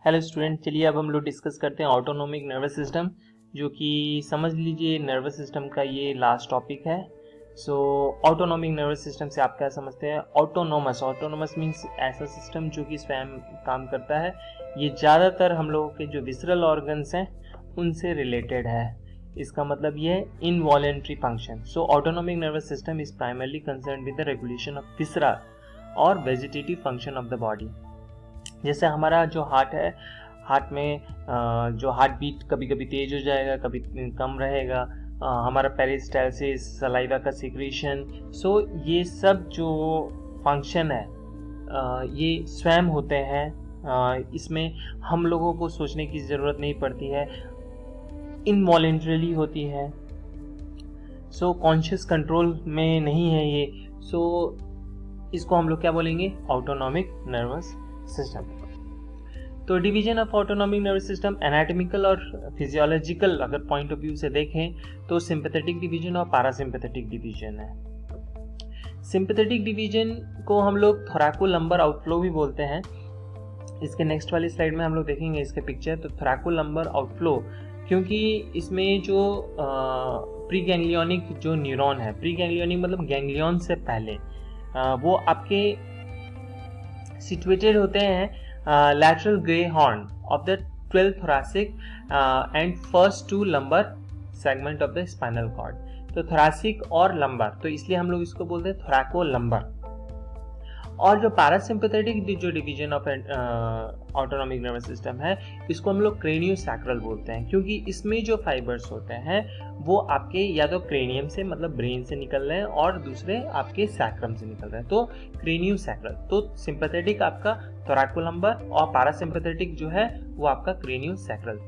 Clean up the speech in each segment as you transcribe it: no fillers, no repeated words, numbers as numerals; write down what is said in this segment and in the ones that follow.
Hello student, चलिए अब हम लोग डिस्कस करते हैं ऑटोनोमिक नर्वस सिस्टम, जो कि समझ लीजिए नर्वस सिस्टम का ये लास्ट टॉपिक है। सो ऑटोनोमिक नर्वस सिस्टम से आप क्या समझते हैं? ऑटोनोमस मीन्स ऐसा सिस्टम जो कि स्वयं काम करता है। ये ज़्यादातर हम लोगों के जो विसरल ऑर्गन्स हैं उनसे रिलेटेड है। इसका मतलब ये है involuntary function. So autonomic nervous system is primarily concern with the regulation of viscera और vegetative function of the body. जैसे हमारा जो हार्ट है, हार्ट में जो हार्ट बीट कभी कभी तेज हो जाएगा, कभी कम रहेगा, हमारा पेरिस्टालसिस, सलाइवा का सिक्रीशन, सो ये सब जो फंक्शन है ये स्वयं होते हैं। इसमें हम लोगों को सोचने की ज़रूरत नहीं पड़ती है, इनवॉलेंट्रली होती है। सो कॉन्शियस कंट्रोल में नहीं है ये। सो इसको हम लोग क्या बोलेंगे? Autonomic nervous system. तो division of autonomic nervous system anatomical और फिजियोलॉजिकल अगर पॉइंट ऑफ व्यू से देखें तो सिंपैथेटिक डिवीजन और पैरासिम्पैथेटिक डिवीजन है। सिंपैथेटिक डिवीजन को हम लोग थोरैकोलंबर आउटफ्लो भी बोलते हैं। इसके नेक्स्ट वाली स्लाइड में हम लोग देखेंगे इसके पिक्चर। तो थोरैकोलंबर आउटफ्लो क्योंकि इसमें जो प्री गैंग्लियोनिक जो न्यूरॉन है, प्री गैंग्लियोनिक मतलब गैंग्लियन से पहले, वो आपके सिचुएटेड होते हैं lateral gray horn of the 12th thoracic and first two lumbar segment of the spinal cord। तो thoracic और lumbar, तो इसलिए हम लोग इसको बोलते हैं thoracolumbar। और जो पैरासिम्पैथेटिक जो division of autonomic nervous system है, इसको हम लोग क्रेनियोसैक्रल बोलते हैं, क्योंकि इसमें जो फाइबर्स होते हैं वो आपके या तो क्रेनियम से मतलब ब्रेन से निकल रहे हैं और दूसरे आपके सैक्रम से निकल रहे हैं, तो क्रेनियोसैक्रल। तो सिंपैथेटिक आपका थोरैकोलंबर और पैरासिम्पैथेटिक जो है वो आपका क्रेनियोसैक्रल।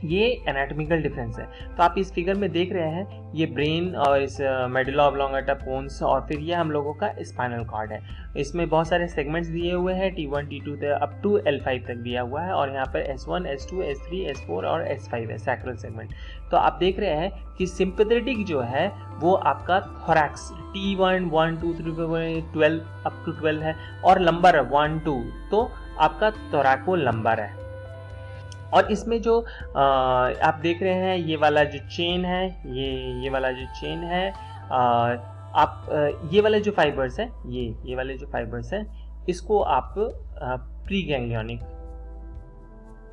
ये एनाटॉमिकल डिफरेंस है। तो आप इस फिगर में देख रहे हैं ये ब्रेन और इस मेडुला ऑब्लोंगेटा पोन्स और फिर ये हम लोगों का स्पाइनल कॉर्ड है। इसमें बहुत सारे सेगमेंट्स दिए हुए हैं, T1 T2 up to L5 तक दिया हुआ है, और यहाँ पर S1 S2 S3 S4 और S5 है सैक्रल सेगमेंट। तो आप देख रहे हैं कि सिंपैथेटिक जो है वो आपका थोरैक्स T1 1 2 3 12 अप टू 12 है, और लंबर 1 2, तो आपका थोरैकोलंबर है। और इसमें जो आप देख रहे हैं ये वाला जो चेन है, ये वाला जो चेन है, आप ये वाले जो फाइबर्स हैं, ये वाले जो फाइबर्स हैं, इसको आप प्री गैंग्लियोनिक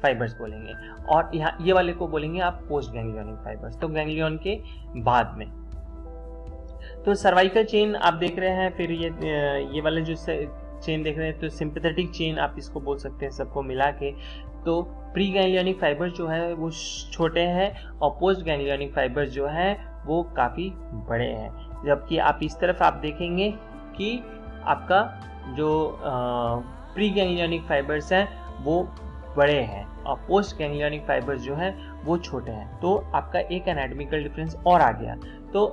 फाइबर्स बोलेंगे, और यहाँ ये वाले को बोलेंगे आप पोस्ट गैंग्लियोनिक फाइबर्स, तो गैंग्लियन के बाद में। तो सर्वाइकल चेन आप देख रहे हैं, फिर ये वाले जो चेन देख रहे हैं, तो सिंपैथेटिक चेन आप इसको बोल सकते हैं सबको मिला के। तो प्री गैंग्लियोनिक फाइबर्स जो है वो छोटे हैं और पोस्ट गैंग्लियोनिक फाइबर्स जो है वो काफ़ी बड़े हैं। जबकि आप इस तरफ आप देखेंगे कि आपका जो प्री गैंग्लियोनिक फाइबर्स हैं वो बड़े हैं और पोस्ट गैंग्लियोनिक फाइबर्स जो हैं वो छोटे हैं। तो आपका एक एनाटॉमिकल डिफरेंस और आ गया। तो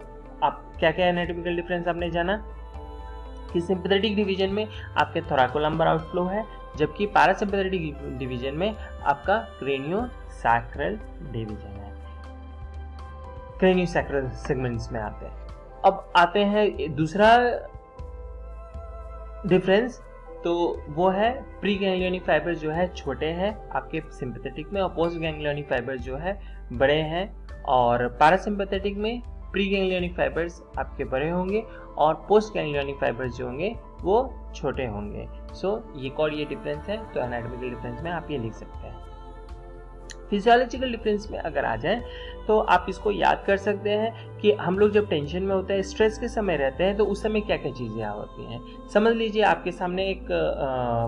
आप क्या क्या एनाटॉमिकल डिफरेंस आपने जाना कि सिंपैथेटिक डिवीजन में आपके थोरैकोलंबर आउटफ्लो है, जबकि पैरासिम्पैथेटिक डिवीजन में आपका क्रेनियोसैक्रल डिवीजन है। क्रेनियोसैक्रल सेगमेंट्स में आते हैं। अब आते हैं दूसरा डिफरेंस, तो वो है प्री गैंग्लियोनिक फाइबर्स जो है छोटे हैं आपके सिंपैथेटिक में, और पोस्ट गैंग्लियोनिक फाइबर्स जो है बड़े हैं। और पैरासिम्पैथेटिक में प्री गैंग्लियोनिक फाइबर्स आपके बड़े होंगे और पोस्ट गैंग्लियोनिक फाइबर्स जो होंगे वो छोटे होंगे। सो ये डिफरेंस है, तो एनाटॉमिकल डिफरेंस में आप ये लिख सकते हैं। फिजियोलॉजिकल डिफरेंस में अगर आ जाए तो आप इसको याद कर सकते हैं कि हम लोग जब टेंशन में होते हैं, स्ट्रेस के समय रहते हैं, तो उस समय क्या क्या चीज़ें होती हैं। समझ लीजिए आपके सामने एक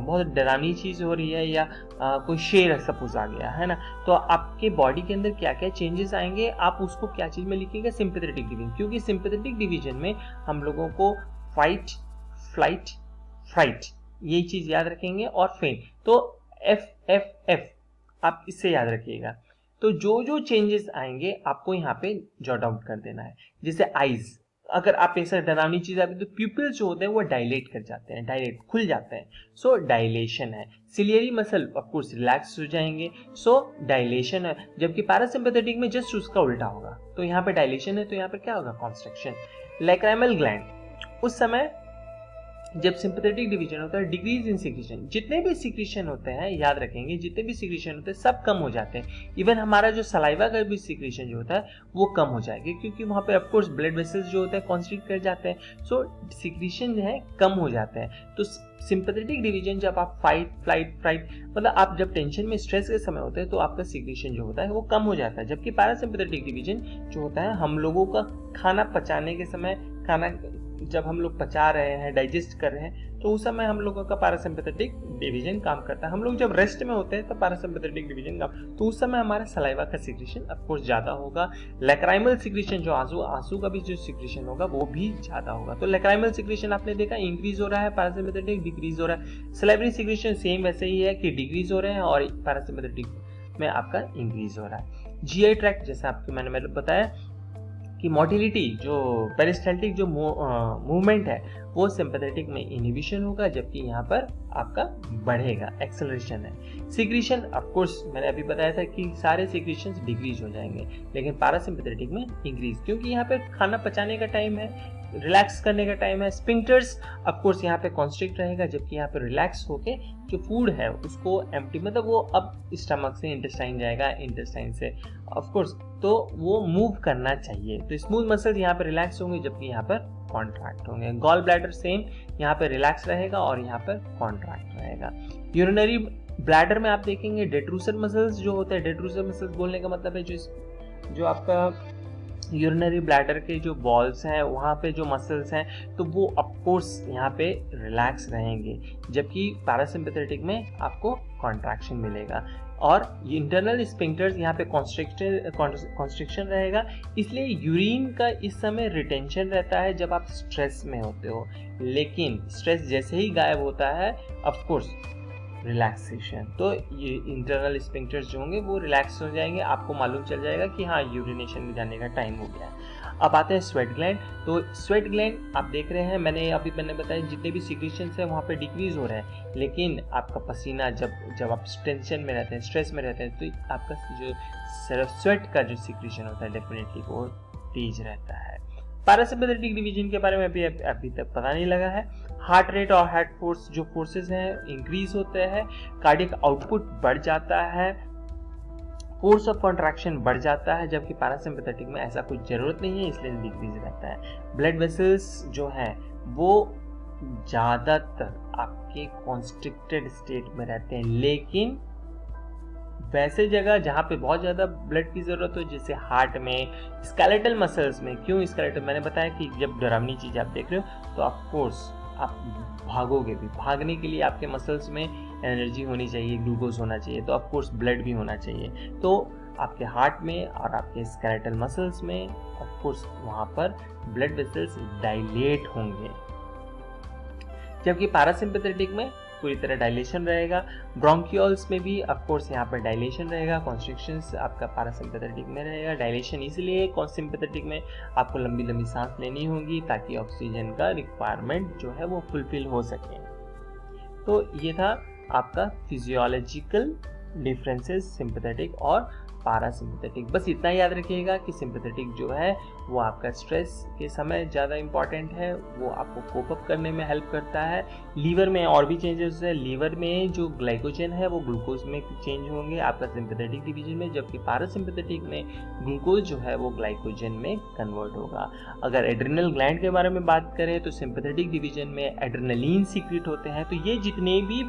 बहुत डरावनी चीज़ हो रही है, या कोई शेर सपोज आ गया है ना, तो आपके बॉडी के अंदर क्या क्या चेंजेस आएंगे, आप उसको क्या चीज़ में लिखिएगा? सिंपैथेटिक डिवीजन, क्योंकि सिंपैथेटिक डिवीजन में हम लोगों को फाइट, फ्लाइट, फ्राइट यही चीज़ याद रखेंगे, और फेन, तो F आप इससे याद रखिएगा। तो जो जो चेंजेस आएंगे आपको यहाँ पे जॉट आउट कर देना है। जैसे आईज, अगर आप ऐसा डरावनी चीज आती है तो प्यूपिल्स जो होते हैं वो डायलेट कर जाते हैं, डायलेट खुल जाते हैं, सो डायलेशन है। Ciliary muscle of course relax हो जाएंगे, सो डायलेशन है। जबकि पैरासिम्पैथेटिक में जस्ट उसका उल्टा होगा, तो यहाँ पे डायलेशन है, तो यहाँ पे क्या होगा? कॉन्स्ट्रिक्शन। लैक्राइमल ग्लैंड, उस समय जब सिंपैथेटिक डिवीजन होता है, डिक्रीज इन सिक्रीशन, जितने भी सिक्रीशन होते हैं याद रखेंगे, जितने भी सिक्रीशन होते हैं सब कम हो जाते हैं। इवन हमारा जो सलाइवा का भी सिक्रीशन जो होता है वो कम हो जाएगा, क्योंकि वहाँ पे ऑफकोर्स ब्लड वेसल्स जो होते हैं कॉन्स्ट्रिक्ट कर जाते हैं, सो सिक्रीशन जो है कम हो जाते हैं। तो सिंपैथेटिक डिवीजन जब आप फाइट फ्लाइट मतलब आप जब टेंशन में स्ट्रेस के समय होते हैं तो आपका सिक्रीशन जो होता है वो कम हो जाता है। जबकि पैरासिम्पैथेटिक डिवीजन जो होता है हम लोगों का खाना पचाने के समय, खाना जब हम लोग पचा रहे हैं, डाइजेस्ट कर रहे हैं, तो उस समय हम लोगों का पैरासिम्पैथेटिक डिवीजन काम करता है। हम लोग जब रेस्ट में होते हैं तो पैरासिम्पैथेटिक डिवीजन काम, तो उस समय हमारा सलाइवा का सिक्रीशन ऑफ कोर्स ज्यादा होगा। लैक्राइमल सिक्रीशन जो आंसू का भी जो सिक्रीशन होगा वो भी ज्यादा होगा। तो लैक्राइमल सिक्रीशन आपने देखा इंक्रीज हो रहा है, पैरासिम्पैथेटिक डिक्रीज हो रहा है। सलाइवरी सिक्रीशन सेम वैसे ही है कि डिक्रीज हो रहे हैं और पैरासिम्पैथेटिक में आपका इंक्रीज हो रहा है। जीआई ट्रैक्ट जैसे आपको मैंने बताया कि मोटिलिटी जो पेरिस्टाल्टिक जो मूवमेंट है वो सिंपैथेटिक में इनहिबिशन होगा, जबकि यहाँ पर आपका बढ़ेगा, एक्सेलरेशन है। सिक्रीशन ऑफ कोर्स मैंने अभी बताया था कि सारे सिक्रीशंस डिक्रीज हो जाएंगे, लेकिन पैरासिम्पैथेटिक में इंक्रीज, क्योंकि यहाँ पे खाना पचाने का टाइम है, रिलैक्स करने का टाइम है। स्पिंक्टर्स ऑफ कोर्स यहाँ पे कॉन्स्ट्रिक्ट रहेगा, जबकि यहाँ पे रिलैक्स होके जो फूड है उसको एम्प्टी, मतलब वो अब स्टमक से इंटेस्टाइन जाएगा, इंटेस्टाइन से ऑफ कोर्स तो वो मूव करना चाहिए। तो स्मूथ मसल्स यहाँ पे रिलैक्स होंगे, जबकि यहाँ पर कॉन्ट्रैक्ट होंगे। गॉल ब्लैडर सेम यहाँ पे रिलैक्स रहेगा और यहाँ पर कॉन्ट्रैक्ट रहेगा। यूरिनरी ब्लैडर में आप देखेंगे डेट्रूसर मसल्स जो होते हैं, डेट्रूसर मसल्स बोलने का मतलब है जो आपका यूरिनरी ब्लैडर के जो बॉल्स हैं वहाँ पे जो मसल्स हैं तो वो ऑफकोर्स यहाँ पे रिलैक्स रहेंगे, जबकि पैरासिम्पैथेटिक में आपको कॉन्ट्रैक्शन मिलेगा। और इंटरनल स्पिंक्टर्स यहाँ पे कॉन्स्ट्रिक्शन रहेगा, इसलिए यूरिन का इस समय रिटेंशन रहता है जब आप स्ट्रेस में होते हो, लेकिन स्ट्रेस जैसे ही गायब होता है ऑफकोर्स रिलैक्सेशन, तो ये इंटरनल स्पिंक्टर्स जो होंगे वो रिलैक्स हो जाएंगे, आपको मालूम चल जाएगा कि हाँ यूरिनेशन में जाने का टाइम हो गया है। अब आते हैं स्वेट ग्लैंड। तो स्वेट ग्लैंड आप देख रहे हैं, मैंने बताया जितने भी सिक्रीशंस हैं वहाँ पे डिक्रीज हो रहा है, लेकिन आपका पसीना जब आप टेंशन में रहते हैं, स्ट्रेस में रहते हैं, तो आपका जो स्वेट का जो सिक्रीशन होता है डेफिनेटली वो तेज रहता है। पैरासिम्पैथेटिक डिवीजन के बारे में अभी तक पता नहीं लगा है। हार्ट रेट और हार्ट फोर्स जो फोर्सेस हैं इंक्रीज होते हैं, कार्डियक आउटपुट बढ़ जाता है, फोर्स ऑफ कॉन्ट्रैक्शन बढ़ जाता है, जबकि पैरासिम्पैथेटिक में ऐसा कुछ जरूरत नहीं है, इसलिए डिक्रीज रहता है। ब्लड वेसल्स जो है वो ज्यादातर आपके कॉन्स्ट्रिक्टेड स्टेट में रहते हैं, लेकिन वैसे जगह जहाँ पे बहुत ज़्यादा ब्लड की ज़रूरत हो, जैसे हार्ट में, स्केलेटल मसल्स में। क्यों स्केलेटल? मैंने बताया कि जब डरावनी चीज़ आप देख रहे हो तो ऑफकोर्स आप भागोगे भी, भागने के लिए आपके मसल्स में एनर्जी होनी चाहिए, ग्लूकोज होना चाहिए, तो ऑफकोर्स ब्लड भी होना चाहिए। तो आपके हार्ट में और आपके स्केलेटल मसल्स में ऑफकोर्स वहाँ पर ब्लड वेसल्स डायलेट होंगे, जबकि पैरासिम्पैथेटिक में पूरी तरह डायलेशन रहेगा। ब्रोंकियोल्स में भी ऑफ कोर्स यहाँ पर डायलेशन रहेगा, कॉन्स्ट्रिक्शंस आपका पैरासिम्पैथेटिक में रहेगा। डायलेशन इसलिए सिम्पैथेटिक में आपको लंबी लंबी सांस लेनी होगी ताकि ऑक्सीजन का रिक्वायरमेंट जो है वो फुलफिल हो सके। तो ये था आपका फिजियोलॉजिकल डिफरेंसेस सिंपैथेटिक और पैरासिम्पैथेटिक। बस इतना याद रखिएगा कि सिंपैथेटिक जो है वो आपका स्ट्रेस के समय ज़्यादा इंपॉर्टेंट है, वो आपको कोप अप करने में हेल्प करता है। लीवर में और भी चेंजेस है, लीवर में जो ग्लाइकोजन है वो ग्लूकोज में चेंज होंगे आपका सिंपैथेटिक डिवीजन में, जबकि पैरासिम्पैथेटिक में ग्लूकोज जो है वो ग्लाइकोजन में कन्वर्ट होगा। अगर एड्रिनल ग्लैंड के बारे में बात करें तो सिंपैथेटिक डिवीजन में एड्रेनलिन सीक्रेट होते हैं। तो ये जितने भी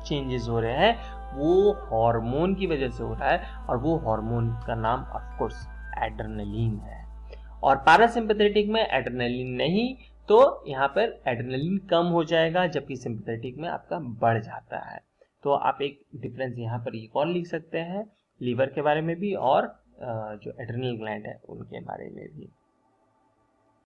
चेंजेस हो रहे हैं वो हार्मोन की वजह से हो रहा है, और वो हार्मोन का नाम ऑफ कोर्स एड्रेनलिन है। और पैरासिम्पैथेटिक में एड्रेनलिन नहीं, तो यहाँ पर एड्रेनलिन कम हो जाएगा, जबकि सिंपैथेटिक में आपका बढ़ जाता है। तो आप एक डिफरेंस यहाँ पर एक और लिख सकते हैं, लीवर के बारे में भी और जो एड्रेनल ग्लैंड है उनके बारे में भी।